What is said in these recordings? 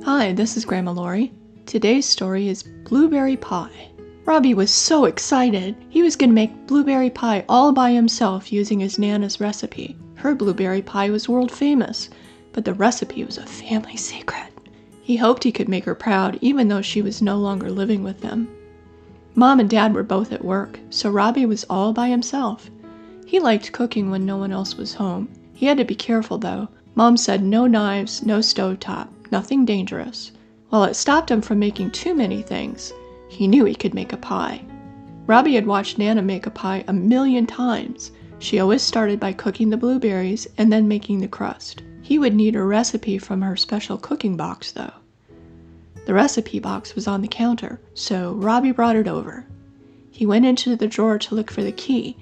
Hi, this is Grandma Lori. Today's story is Blueberry Pie. Robbie was so excited. He was going to make blueberry pie all by himself using his Nana's recipe. Her blueberry pie was world famous, but the recipe was a family secret. He hoped he could make her proud even though she was no longer living with them. Mom and Dad were both at work, so Robbie was all by himself. He liked cooking when no one else was home. He had to be careful though. Mom said no knives, no stovetop, nothing dangerous. While it stopped him from making too many things, he knew he could make a pie. Robbie had watched Nana make a pie 1,000,000 times. She always started by cooking the blueberries and then making the crust. He would need a recipe from her special cooking box though. The recipe box was on the counter, so Robbie brought it over. He went into the drawer to look for the key.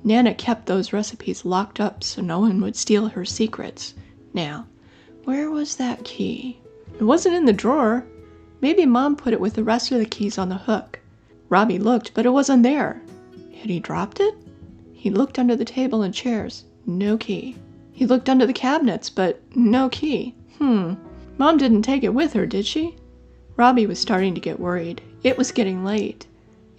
Nana kept those recipes locked up so no one would steal her secrets. Now, where was that key? It wasn't in the drawer. Maybe Mom put it with the rest of the keys on the hook. Robbie looked, but it wasn't there. Had he dropped it? He looked under the table and chairs. No key. He looked under the cabinets, but no key. Mom didn't take it with her, did she? Robbie was starting to get worried. It was getting late.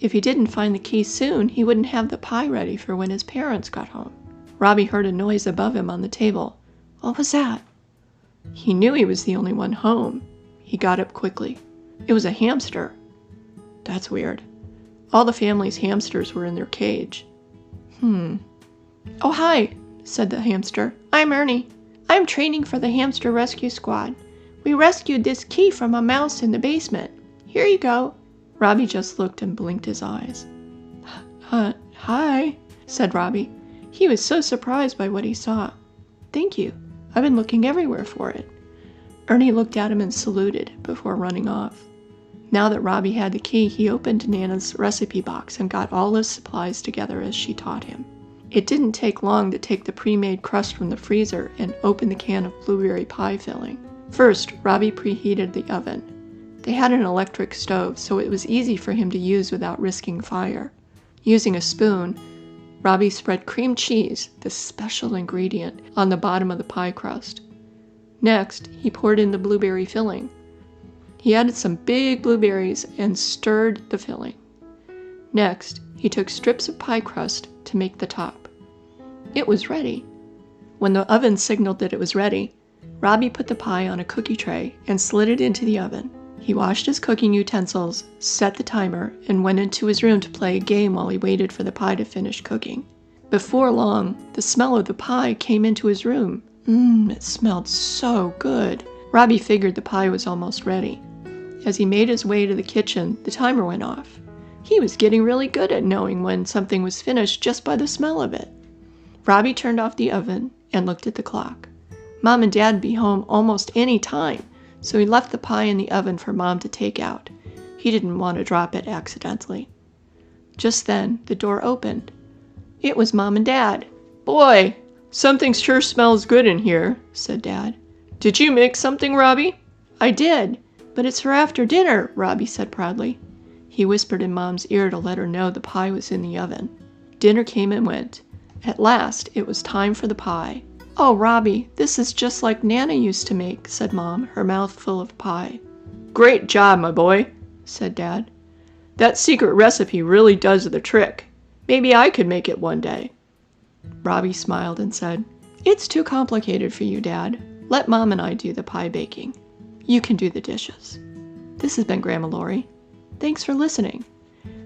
If he didn't find the key soon, he wouldn't have the pie ready for when his parents got home. Robbie heard a noise above him on the table. What was that? He knew he was the only one home. He got up quickly. It was a hamster. That's weird. All the family's hamsters were in their cage. Oh, hi, said the hamster. I'm Ernie. I'm training for the hamster rescue squad. We rescued this key from a mouse in the basement. Here you go. Robbie just looked and blinked his eyes. Hi, said Robbie. He was so surprised by what he saw. Thank you. I've been looking everywhere for it. Ernie looked at him and saluted before running off. Now that Robbie had the key, he opened Nana's recipe box and got all his supplies together as she taught him. It didn't take long to take the pre-made crust from the freezer and open the can of blueberry pie filling. First, Robbie preheated the oven. They had an electric stove, so it was easy for him to use without risking fire. Using a spoon, Robbie spread cream cheese, the special ingredient, on the bottom of the pie crust. Next, he poured in the blueberry filling. He added some big blueberries and stirred the filling. Next, he took strips of pie crust to make the top. It was ready. When the oven signaled that it was ready, Robbie put the pie on a cookie tray and slid it into the oven. He washed his cooking utensils, set the timer, and went into his room to play a game while he waited for the pie to finish cooking. Before long, the smell of the pie came into his room. It smelled so good. Robbie figured the pie was almost ready. As he made his way to the kitchen, the timer went off. He was getting really good at knowing when something was finished just by the smell of it. Robbie turned off the oven and looked at the clock. Mom and Dad would be home almost any time, so he left the pie in the oven for Mom to take out. He didn't want to drop it accidentally. Just then, the door opened. It was Mom and Dad. "Boy, something sure smells good in here," said Dad. "Did you make something, Robbie?" "I did, but it's for after dinner," Robbie said proudly. He whispered in Mom's ear to let her know the pie was in the oven. Dinner came and went. At last, it was time for the pie. "Oh, Robbie, this is just like Nana used to make," said Mom, her mouth full of pie. "Great job, my boy," said Dad. "That secret recipe really does the trick. Maybe I could make it one day." Robbie smiled and said, "It's too complicated for you, Dad. Let Mom and I do the pie baking. You can do the dishes." This has been Grandma Lori. Thanks for listening.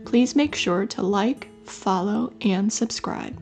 Please make sure to like, follow, and subscribe.